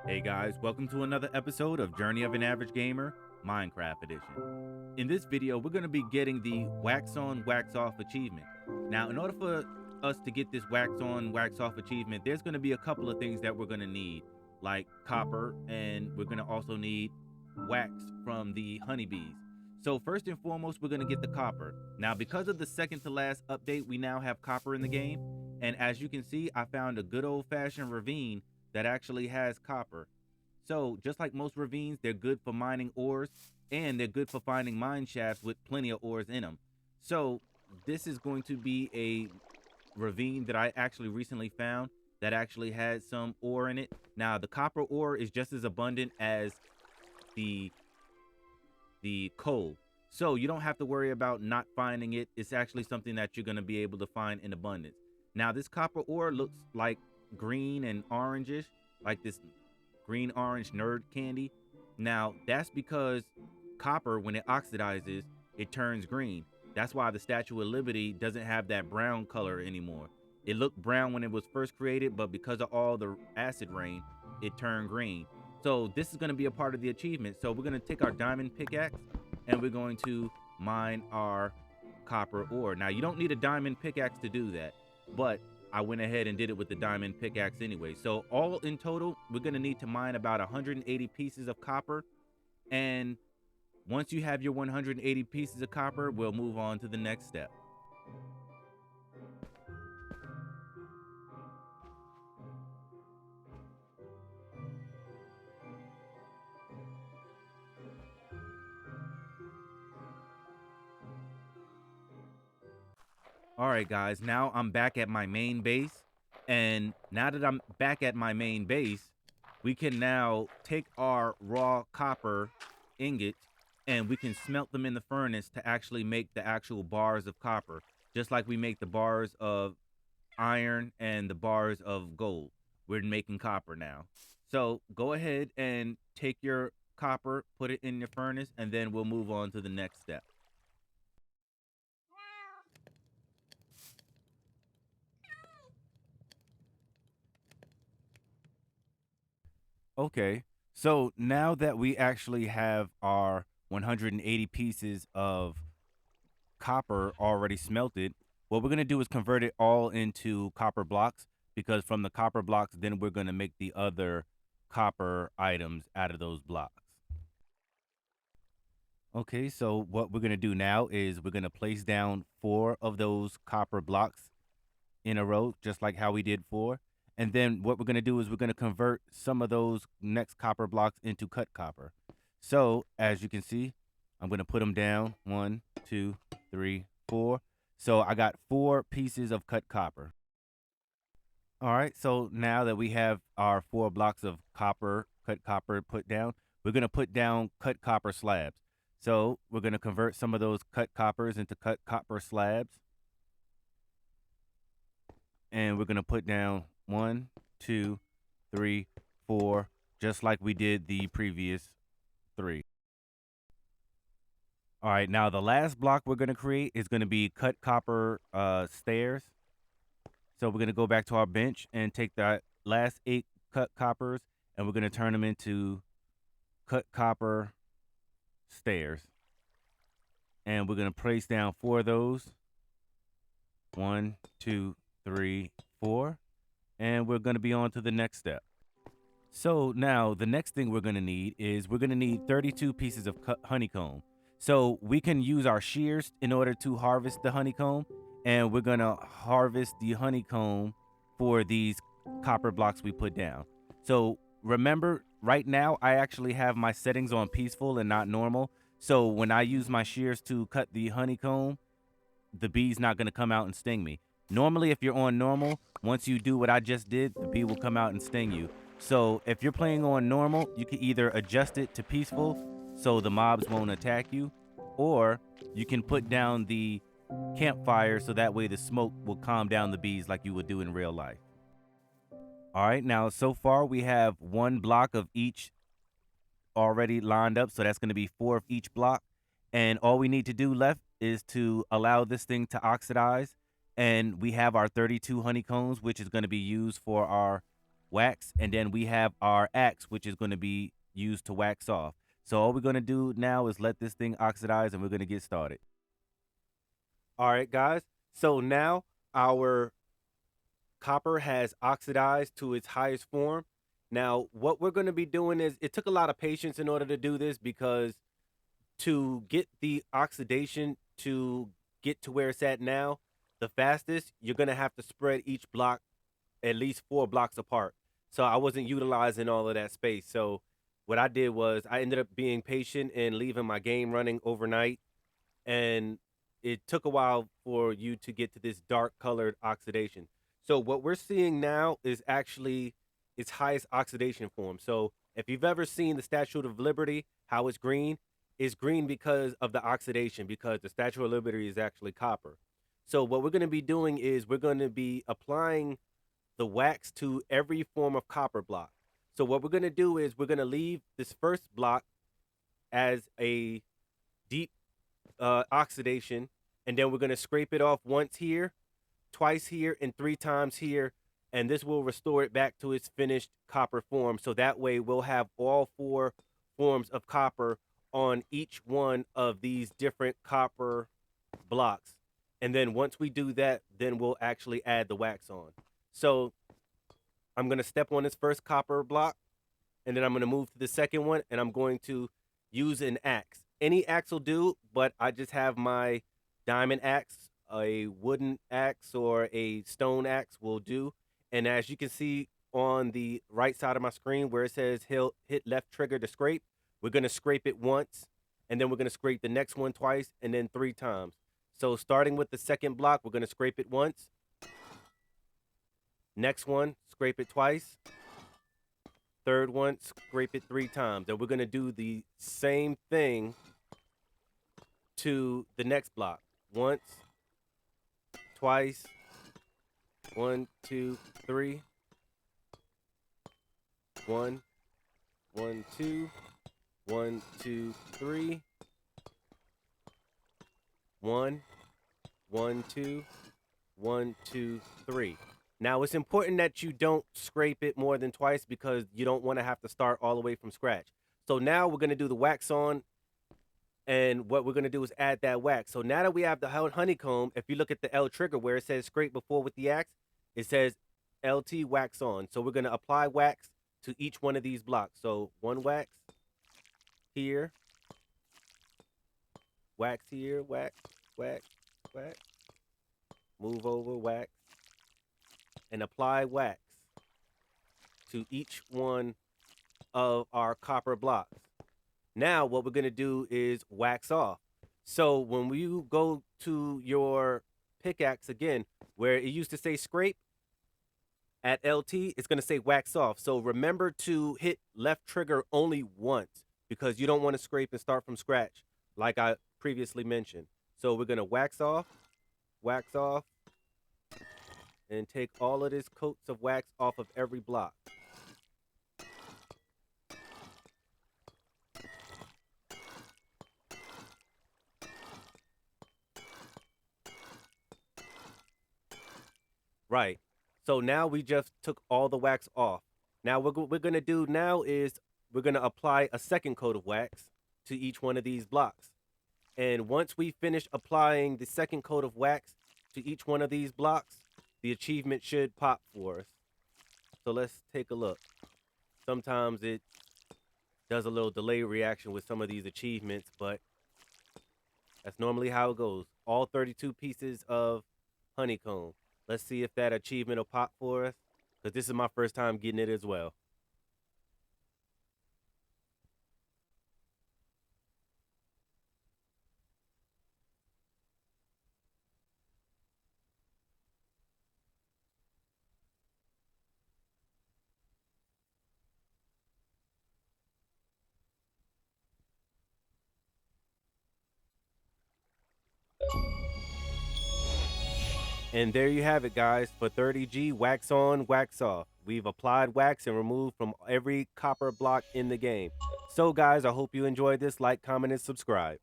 Hey guys, welcome to another episode of Journey of an Average Gamer, Minecraft Edition. In this video, we're going to be getting the Wax On, Wax Off achievement. Now, in order for us to get this Wax On, Wax Off achievement, there's going to be a couple of things that we're going to need, like copper, and we're going to also need wax from the honeybees. So first and foremost, we're going to get the copper. Now, because of the second to last update, we now have copper in the game. And as you can see, I found a good old-fashioned ravine that actually has copper. So just like most ravines, they're good for mining ores and they're good for finding mine shafts with plenty of ores in them. So this is going to be a ravine that I actually recently found that actually had some ore in it. Now the copper ore is just as abundant as the coal. So you don't have to worry about not finding it. It's actually something that you're going to be able to find in abundance. Now this copper ore looks like green and orangish, like this green orange nerd candy. Now that's because copper, when it oxidizes, it turns green. That's why the Statue of Liberty doesn't have that brown color anymore. It looked brown when it was first created, but because of all the acid rain, it turned green. So this is going to be a part of the achievement. So we're going to take our diamond pickaxe and we're going to mine our copper ore. Now you don't need a diamond pickaxe to do that, but I went ahead and did it with the diamond pickaxe anyway. So all in total, we're going to need to mine about 180 pieces of copper. And once you have your 180 pieces of copper, we'll move on to the next step. All right, guys, now I'm back at my main base. And now that I'm back at my main base, we can now take our raw copper ingots and we can smelt them in the furnace to actually make the actual bars of copper, just like we make the bars of iron and the bars of gold. We're making copper now. So go ahead and take your copper, put it in your furnace, and then we'll move on to the next step. Okay, so now that we actually have our 180 pieces of copper already smelted, what we're going to do is convert it all into copper blocks, because from the copper blocks, then we're going to make the other copper items out of those blocks. Okay, so what we're going to do now is we're going to place down 4 of those copper blocks in a row, just like how we did 4. And then what we're going to do is we're going to convert some of those next copper blocks into cut copper. So as you can see, I'm going to put them down. 1, 2, 3, 4. So I got 4 pieces of cut copper. All right, so now that we have our 4 blocks of copper, cut copper put down, we're going to put down cut copper slabs. So we're going to convert some of those cut coppers into cut copper slabs. And we're going to put down 1, 2, 3, 4, just like we did the previous 3. All right, now the last block we're going to create is going to be cut copper stairs. So we're going to go back to our bench and take the last 8 cut coppers and we're going to turn them into cut copper stairs. And we're going to place down 4 of those. 1, 2, 3, 4. And we're going to be on to the next step. So now the next thing we're going to need is we're going to need 32 pieces of honeycomb. So we can use our shears in order to harvest the honeycomb, and we're going to harvest the honeycomb for these copper blocks we put down. So remember, right now I actually have my settings on peaceful and not normal. So when I use my shears to cut the honeycomb, the bee's not going to come out and sting me. Normally, if you're on normal, once you do what I just did, the bee will come out and sting you. So if you're playing on normal, you can either adjust it to peaceful so the mobs won't attack you, or you can put down the campfire so that way the smoke will calm down the bees like you would do in real life. All right, now so far we have 1 block of each already lined up, so that's going to be 4 of each block. And all we need to do left is to allow this thing to oxidize. And we have our 32 honeycombs, which is going to be used for our wax, and then we have our axe, which is going to be used to wax off. So all we're going to do now is let this thing oxidize, and we're going to get started. All right, guys. So now our copper has oxidized to its highest form. Now, what we're going to be doing is, it took a lot of patience in order to do this, because to get the oxidation to get to where it's at now, the fastest, you're going to have to spread each block at least 4 blocks apart. So I wasn't utilizing all of that space. So what I did was I ended up being patient and leaving my game running overnight. And it took a while for you to get to this dark colored oxidation. So what we're seeing now is actually its highest oxidation form. So if you've ever seen the Statue of Liberty, how it's green because of the oxidation, because the Statue of Liberty is actually copper. So what we're going to be doing is we're going to be applying the wax to every form of copper block. So what we're going to do is we're going to leave this first block as a deep oxidation, and then we're going to scrape it off once here, twice here, and 3 times here, and this will restore it back to its finished copper form. So that way we'll have all 4 forms of copper on each one of these different copper blocks. And then once we do that, then we'll actually add the wax on. So I'm going to step on this first copper block, and then I'm going to move to the second one, and I'm going to use an axe. Any axe will do, but I just have my diamond axe. A wooden axe or a stone axe will do. And as you can see on the right side of my screen where it says hit left trigger to scrape, we're going to scrape it once, and then we're going to scrape the next one twice, and then 3 times. So starting with the second block, we're going to scrape it once. Next one, scrape it twice. Third one, scrape it 3 times. And we're going to do the same thing to the next block. Once, twice, 1, 2, 3. 1, 1, 2, 1, 2, 3. 1, 1, 2, 1, 2, 3. Now it's important that you don't scrape it more than twice, because you don't want to have to start all the way from scratch. So now we're going to do the wax on, and what we're going to do is add that wax. So now that we have the honeycomb, if you look at the L trigger where it says scrape before with the axe, it says LT wax on. So we're going to apply wax to each one of these blocks. So 1 wax here, wax here, wax, wax, wax, move over, wax, and apply wax to each one of our copper blocks. Now what we're going to do is wax off. So when you go to your pickaxe again, where it used to say scrape, at LT, it's going to say wax off. So remember to hit left trigger only once, because you don't want to scrape and start from scratch, like I previously mentioned. So we're going to wax off, and take all of this coats of wax off of every block. Right. So now we just took all the wax off. Now what we're going to do now is we're going to apply a second coat of wax to each one of these blocks. And once we finish applying the second coat of wax to each one of these blocks, the achievement should pop for us. So let's take a look. Sometimes it does a little delay reaction with some of these achievements, but that's normally how it goes. All 32 pieces of honeycomb. Let's see if that achievement will pop for us, because this is my first time getting it as well. And there you have it, guys. For 30G, wax on, wax off. We've applied wax and removed from every copper block in the game. So, guys, I hope you enjoyed this. Like, comment, and subscribe.